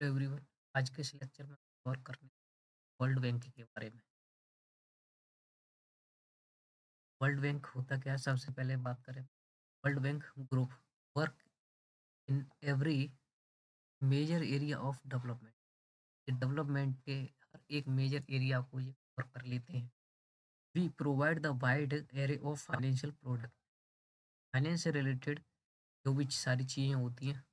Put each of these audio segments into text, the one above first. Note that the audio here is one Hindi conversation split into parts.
एवरीवन। आज के इस लेक्चर में और करने वर्ल्ड बैंक के बारे में। वर्ल्ड बैंक होता क्या है, सबसे पहले बात करें। World bank group work in every major area of development. ये डेवलपमेंट के हर एक मेजर एरिया को ये कवर कर लेते हैं। We provide the wide array of financial product. Finance से रिलेटेड जो भी सारी चीज़ें होती हैं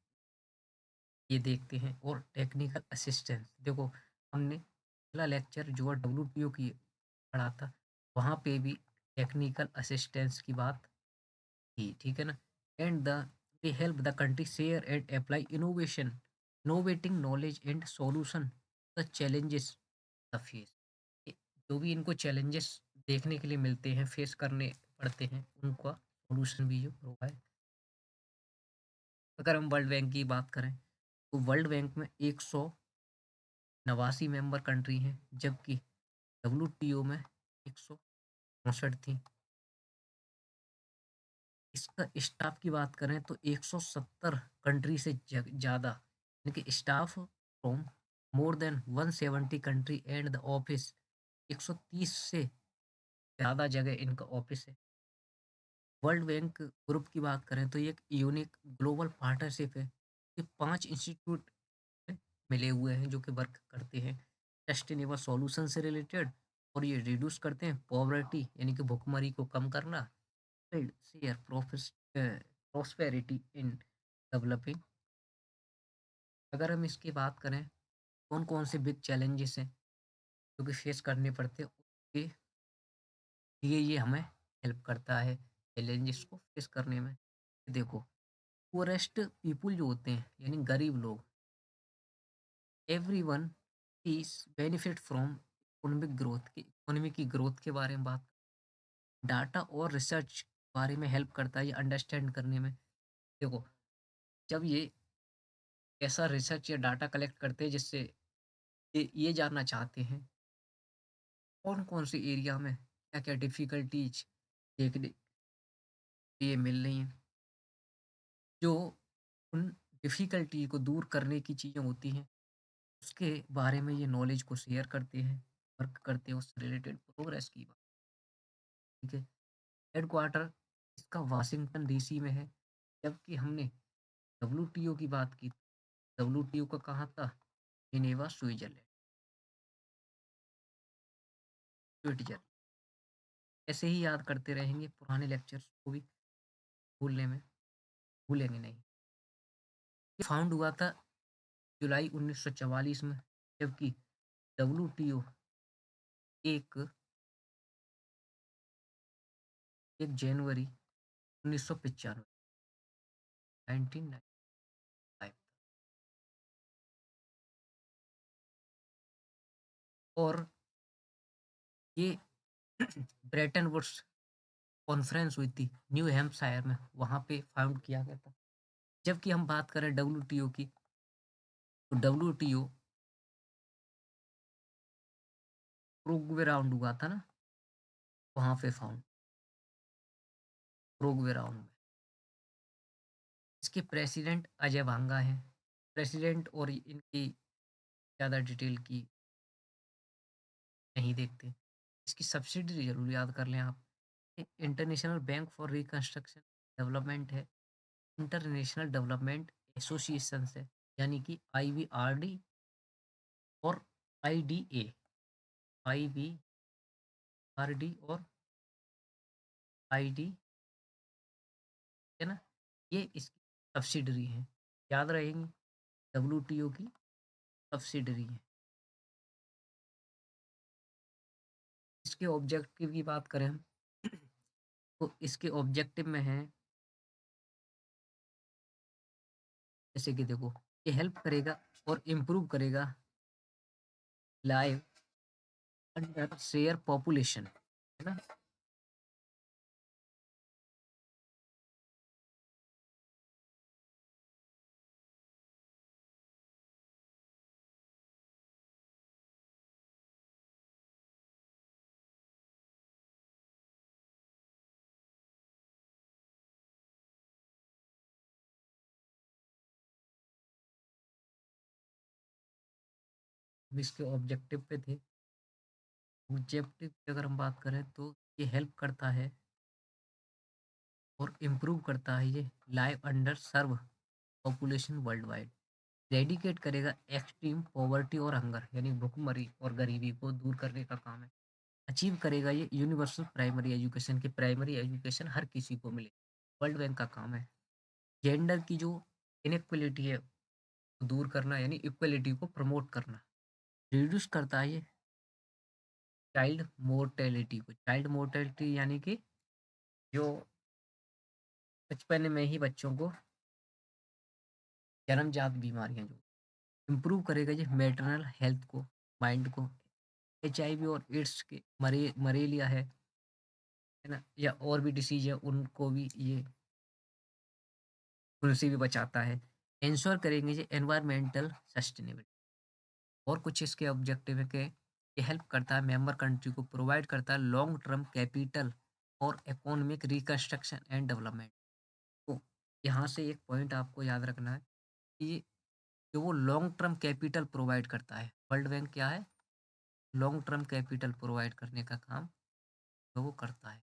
ये देखते हैं। और टेक्निकल असिस्टेंस देखो, हमने पहला लेक्चर जो WTO की पढ़ा था, वहाँ पे भी टेक्निकल असिस्टेंस की बात थी, ठीक है ना। And the they help the country share and apply innovation, innovating knowledge and solution the challenges the face. जो भी इनको चैलेंजेस देखने के लिए मिलते हैं, फेस करने पड़ते हैं, उनका सॉल्यूशन भी ये प्रोवाइड। अगर हम वर्ल्ड बैंक की बात करें तो वर्ल्ड बैंक में 189 मेंबर कंट्री हैं, जबकि WTO में 164 थी। इसका स्टाफ की बात करें तो 170 कंट्री से ज़्यादा, यानी कि staff from more than 170 country and the office 130 से ज़्यादा जगह इनका ऑफिस है। वर्ल्ड बैंक ग्रुप की बात करें तो ये एक यूनिक ग्लोबल पार्टनरशिप है। ये 5 इंस्टीट्यूट मिले हुए हैं जो कि वर्क करते हैं सस्टेनेबल सॉल्यूशन से रिलेटेड। और ये रिड्यूस करते हैं पॉवर्टी, यानी कि भुखमरी को कम करना। build share prosperity in developing. अगर हम इसकी बात करें कौन कौन से बिग चैलेंजेस हैं जो कि फेस करने पड़ते हैं, उसके लिए ये हमें हेल्प करता है चैलेंजेस को फेस करने में। देखो, पुअरेस्ट पीपुल जो होते हैं, यानी गरीब लोग, everyone is benefit from economic growth की, इकोनॉमी की ग्रोथ के बारे में बात। डाटा और रिसर्च बारे में हेल्प करता है ये अंडरस्टैंड करने में। देखो, जब ये ऐसा रिसर्च या डाटा कलेक्ट करते हैं जिससे ये जानना चाहते हैं कौन कौन से एरिया में क्या क्या डिफिकल्टीज देखने के लिए मिल रही हैं, जो उन डिफिकल्टी को दूर करने की चीज़ें होती हैं, उसके बारे में ये नॉलेज को शेयर करते हैं, वर्क करते हैं उससे रिलेटेड प्रोग्रेस की बात। ठीक है। हेडक्वार्टर इसका वाशिंगटन DC में है, जबकि हमने WTO की बात की। WTO का कहाँ था? Geneva, Switzerland, Switzerland. ऐसे ही याद करते रहेंगे पुराने लेक्चर्स को भी, भूलने में भूलेंगे नहीं। ये फाउंड हुआ था जुलाई 1944 में, जबकि WTO एक 1 जनवरी 1995, 1995। और ये ब्रेटन वुड्स कॉन्फ्रेंस हुई थी न्यू हैम्पशायर में, वहाँ पे फाउंड किया गया था। जबकि हम बात करें WTO की तो WTO प्रोग्वे राउंड हुआ था ना, वहाँ पे फाउंड, प्रोग्वे राउंड में। इसके प्रेसिडेंट अजय भांगा हैं। प्रेसिडेंट और इनकी ज़्यादा डिटेल की नहीं देखते। इसकी सब्सिडियरी ज़रूर याद कर लें आप। International Bank for reconstruction development है, इंटरनेशनल डेवलपमेंट एसोसिएशन है, यानी कि IBRD और IDA, IBRD और ID, है ना, ये इसकी सब्सिडरी हैं। याद रहेंगी, WTO की सब्सिडरी है। इसके ऑब्जेक्टिव की बात करें हम तो इसके ऑब्जेक्टिव में है, जैसे कि देखो, ये हेल्प करेगा और इम्प्रूव करेगा लाइव अंडर शेयर पॉपुलेशन, है ना। अब इसके ऑब्जेक्टिव पे थे। ऑब्जेक्टिव की अगर हम बात करें तो ये हेल्प करता है और इम्प्रूव करता है ये लाइव अंडर सर्व पॉपुलेशन वर्ल्ड वाइड। रेडिकेट करेगा एक्सट्रीम पॉवर्टी और हंगर यानी भुखमरी और गरीबी को दूर करने का काम है। अचीव करेगा ये यूनिवर्सल प्राइमरी एजुकेशन की प्राइमरी एजुकेशन हर किसी को मिले। वर्ल्ड बैंक का काम है जेंडर की जो इनइक्वलिटी है वो दूर करना यानी इक्वलिटी को प्रमोट करना। रिड्यूस करता है ये चाइल्ड मोर्टेलिटी यानी कि जो बचपन में ही बच्चों को जन्मजात बीमारियां जो इम्प्रूव करेगा ये मैटरनल हेल्थ को माइंड को। एचआईवी और एड्स के मलेरिया है ना या और भी डिसीज है उनको भी ये उनसे भी बचाता है। इंश्योर करेंगे ये एनवायरमेंटल सस्टेनेबिलिटी। और कुछ इसके ऑब्जेक्टिव है कि ये हेल्प करता है मेंबर कंट्री को प्रोवाइड करता है लॉन्ग टर्म कैपिटल और इकोनॉमिक रिकंस्ट्रक्शन एंड डेवलपमेंट। तो यहाँ से एक पॉइंट आपको याद रखना है कि जो वो लॉन्ग टर्म कैपिटल प्रोवाइड करता है वर्ल्ड बैंक क्या है लॉन्ग टर्म कैपिटल प्रोवाइड करने का काम जो वो करता है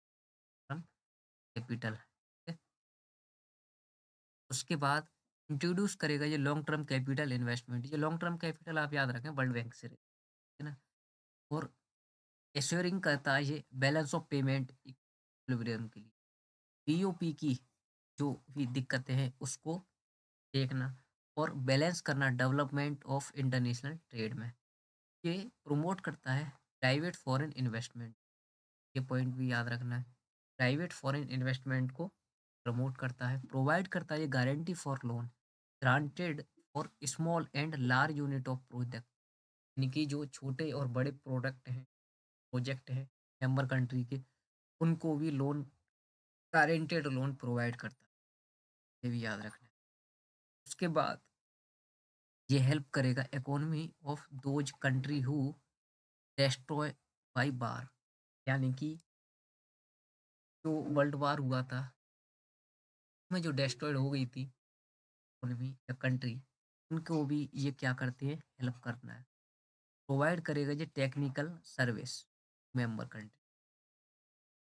टर्म कैपिटल। उसके बाद इंट्रोड्यूस करेगा ये लॉन्ग टर्म कैपिटल इन्वेस्टमेंट। ये लॉन्ग टर्म कैपिटल आप याद रखें वर्ल्ड बैंक से है ना। और एश्योरिंग करता है ये बैलेंस ऑफ पेमेंट इक्विलिब्रियम के लिए बीओपी की जो भी दिक्कतें हैं उसको देखना और बैलेंस करना डेवलपमेंट ऑफ इंटरनेशनल ट्रेड में। ये प्रमोट करता है प्राइवेट फॉरेन इन्वेस्टमेंट। ये पॉइंट भी याद रखना है प्राइवेट फॉरेन इन्वेस्टमेंट को प्रमोट करता है प्रोवाइड करता है ये guarantee for loan granted for small and large unit of project यानी कि जो छोटे और बड़े प्रोजेक्ट हैं मेंबर कंट्री के उनको भी लोन गारंटेड लोन प्रोवाइड करता है। ये भी याद रखना है। उसके बाद ये हेल्प करेगा economy of those country who destroy by war यानी कि जो वर्ल्ड वार हुआ था में जो डिस्ट्रॉयड हो गई थी इकोनॉमी या कंट्री उनको भी ये क्या करते हैं हेल्प करना है। प्रोवाइड करेगा ये technical service member country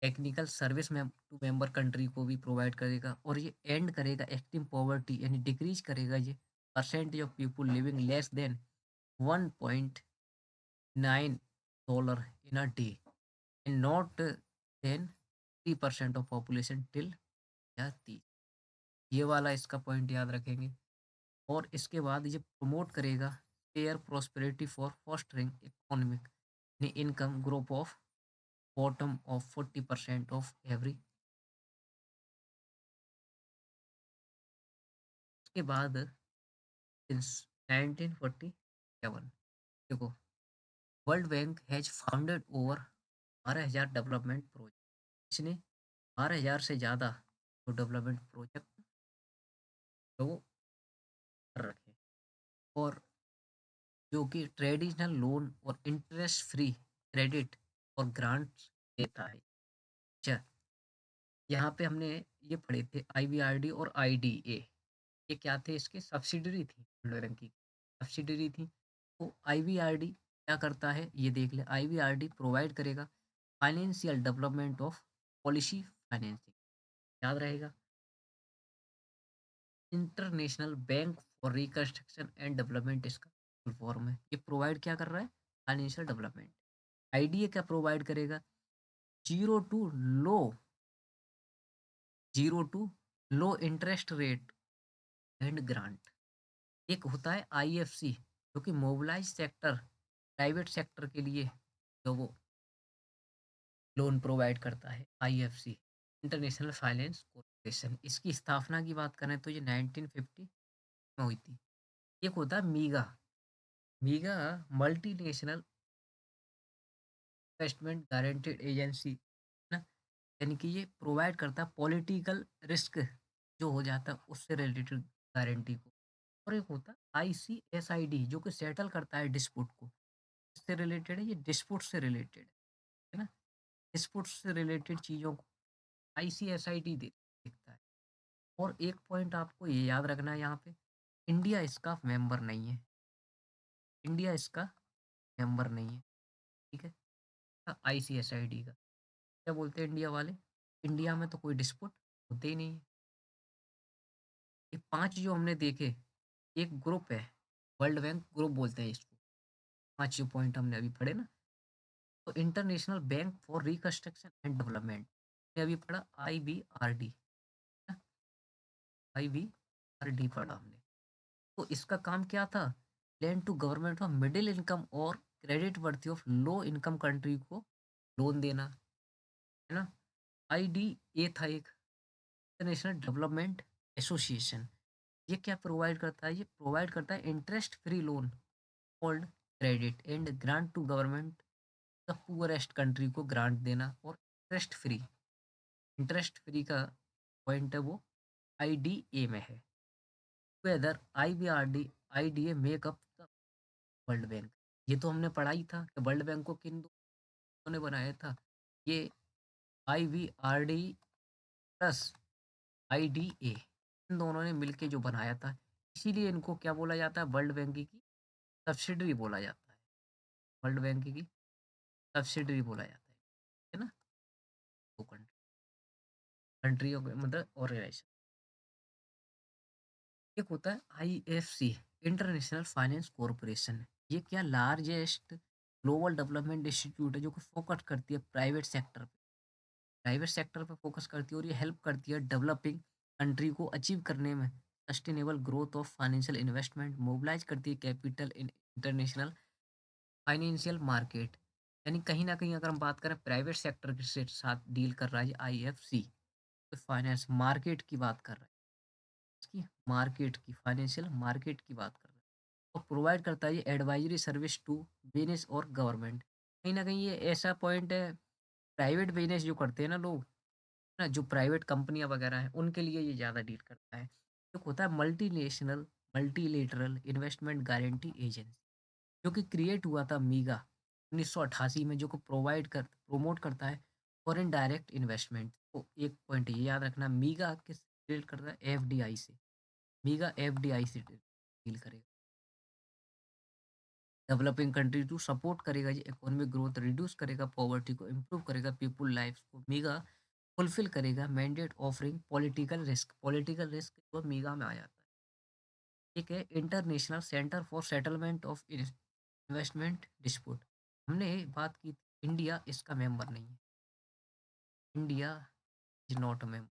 technical service में टू मेंबर कंट्री को भी प्रोवाइड करेगा और ये एंड करेगा एक्सट्रीम पॉवर्टी यानी डिक्रीज करेगा ये percentage of people living less than 1.9 dollar in a day and not then 3% of population till या 30। ये वाला इसका पॉइंट याद रखेंगे। और इसके बाद ये प्रमोट करेगा share prosperity for fostering economic income group of bottom of 40% of every. उसके बाद सिंस 1947 देखो world bank has founded over 12,000 development project. इसने 12,000 से ज़्यादा जो डेवलपमेंट प्रोजेक्ट जो कर रखे और जो कि ट्रेडिशनल लोन और इंटरेस्ट फ्री क्रेडिट और ग्रांट्स देता है। अच्छा यहाँ पे हमने ये पढ़े थे आईबीआरडी और आईडीए ये क्या थे इसके सब्सिडरी थी वर्ल्ड बैंक की सब्सिडरी थी। तो आईबीआरडी क्या करता है ये देख ले आईबीआरडी प्रोवाइड करेगा financial development of policy financing याद रहेगा International Bank for Reconstruction and Development इसका फुल फॉर्म है। ये प्रोवाइड क्या कर रहा है फाइनेंशियल डेवलपमेंट। आईडीए क्या प्रोवाइड करेगा zero to low zero to low interest rate and grant. एक होता है आईएफसी जो कि मोबिलाइज सेक्टर प्राइवेट सेक्टर के लिए जो वो लोन प्रोवाइड करता है आईएफसी इंटरनेशनल फाइनेंस कॉरपोरेशन। इसकी स्थापना की बात करें तो ये 1950 में हुई थी। एक होता है मीगा मीगा मल्टीनेशनल इन्वेस्टमेंट गारंटेड एजेंसी ना यानी कि ये प्रोवाइड करता है पॉलिटिकल रिस्क जो हो जाता है उससे रिलेटेड गारंटी को। और एक होता है आईसीएसआईडी जो कि सेटल करता है डिस्प्यूट को इससे रिलेटेड है ये डिस्प्यूट से रिलेटेड है ना। डिस्प्यूट से रिलेटेड चीज़ों को आईसीएसआईडी देखता है। और एक पॉइंट आपको ये याद रखना है यहाँ पे इंडिया इसका मेंबर नहीं है। इंडिया इसका मेंबर नहीं है, ठीक है? आईसीएसआईडी का। क्या बोलते हैं इंडिया वाले? इंडिया में तो कोई डिस्प्यूट होते ही नहीं है। ये 5 जो हमने देखे, एक ग्रुप है, वर्ल्ड बैंक ग्रुप बोलते हैं इसको। 5 जो पॉइंट हमने अभी पढ़े ना, तो international Bank for Reconstruction and development, ये अभी पढ़ा आईबीआरडी, आईबीआरडी पढ़ा हमने। तो इसका काम क्या था? Lend to government of middle income और credit worthy of low income country को लोन देना, है ना? आईडीए था एक, इंटरनेशनल डेवलपमेंट एसोसिएशन। ये क्या प्रोवाइड करता है? ये प्रोवाइड करता है interest free loan called credit and grant to government the poorest country को ग्रांट देना, और इंटरेस्ट फ्री का पॉइंट है वो आईडीए में है। Whether IBRD IDA make up the World Bank. ये तो हमने पढ़ा ही था कि वर्ल्ड बैंक को किन दोनों ने बनाया था। ये आईबीआरडी प्लस आईडीए, इन दोनों ने मिलके जो बनाया था। इसीलिए इनको क्या बोला जाता है? वर्ल्ड बैंक की सब्सिडरी बोला जाता है। वर्ल्ड बैंक की सब्सिडरी बोला जाता है ना? वो कंट्रियों के मतलब ऑर्गेनाइजेशन। एक होता है आईएफसी, इंटरनेशनल फाइनेंस कॉरपोरेशन। ये क्या लार्जेस्ट ग्लोबल डेवलपमेंट इंस्टीट्यूट है जो कि फोकस करती है प्राइवेट सेक्टर पे फोकस करती है, और ये हेल्प करती है डेवलपिंग कंट्री को अचीव करने में sustainable growth of financial investment, mobilize करती है capital in international financial market. यानी कहीं ना कहीं अगर हम बात करें प्राइवेट सेक्टर के साथ डील कर रहा है आईएफसी, तो फाइनेंस मार्केट की बात कर रहा है, इसकी मार्केट की फाइनेंशियल मार्केट की बात कर रहा है, और प्रोवाइड करता है ये एडवाइजरी सर्विस टू बिजनेस और गवर्नमेंट। कहीं ना कहीं ये ऐसा पॉइंट है, प्राइवेट बिजनेस जो करते हैं ना लोग, ना जो प्राइवेट कंपनियां वगैरह हैं, उनके लिए ये ज़्यादा डील करता है। एक होता है मल्टीलेटरल इन्वेस्टमेंट गारंटी एजेंसी, जो कि क्रिएट हुआ था मीगा 1988 में, जो को प्रमोट करता है फॉरेन डायरेक्ट इन्वेस्टमेंट। तो एक पॉइंट ये याद रखना, मीगा किस डील करता है? एफडीआई से। मीगा एफडीआई से डील करेगा, डेवलपिंग कंट्री टू सपोर्ट करेगा, ये इकोनॉमिक ग्रोथ रिड्यूस करेगा, पॉवर्टी को इम्प्रूव करेगा, पीपुल लाइफ को मीगा फुलफिल करेगा, मैंडेट ऑफरिंग पॉलिटिकल रिस्क वो मीगा में आ जाता है। एक है international centre for settlement of investment dispute. हमने बात की थी, इंडिया इसका मेंबर नहीं है, India is not a member.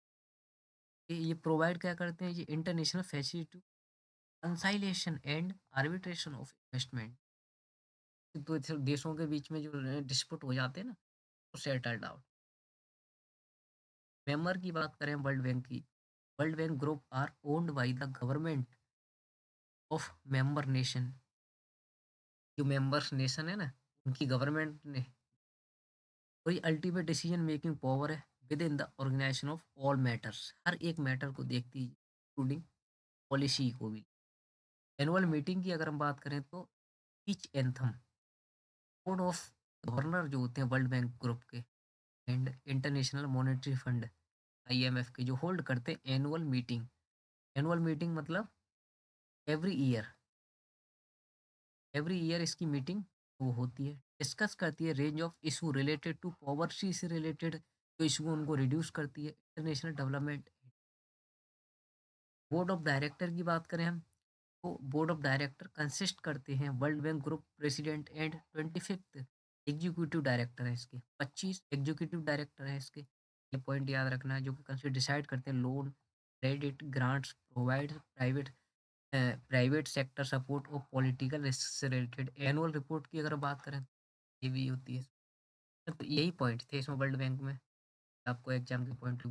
ये प्रोवाइड क्या करते हैं? ये international facility कंसाइलेशन and arbitration of investment, दो देशों के बीच में जो डिस्प्यूट हो जाते हैं ना, वो सेटल्ड आउट। मेंबर की बात करें वर्ल्ड बैंक की, world bank group are owned by the government of member nation. जो मेंबर्स नेशन है ना, उनकी गवर्नमेंट ने कोई अल्टीमेट डिसीजन मेकिंग पावर है within the organisation of all matters, हर एक मैटर को देखती है, इंक्लूडिंग पॉलिसी को भी। एनुअल मीटिंग की अगर हम बात करें तो each anthem board of governor जो होते हैं वर्ल्ड बैंक ग्रुप के and International Monetary Fund IMF के, जो होल्ड करते हैं एनुअल मीटिंग मतलब एवरी ईयर, इसकी मीटिंग वो होती है, डिस्कस करती है range of issue related to poverty से रिलेटेड जो इशू उनको रिड्यूस करती है, international development. Board of director की बात करें हम, तो बोर्ड ऑफ डायरेक्टर कंसिस्ट करते हैं World bank group president and 25th executive director है इसके, 25 एग्जीक्यूटिव डायरेक्टर है इसके। ये पॉइंट याद रखना है, जो कि डिसाइड करते हैं loan, credit, grants, provide private sector support और पॉलिटिकल रिस्क से रिलेटेड। एनुअल रिपोर्ट की अगर बात करें, ये भी होती है। तो यही पॉइंट थे इसमें वर्ल्ड बैंक में, आपको एग्जाम के पॉइंट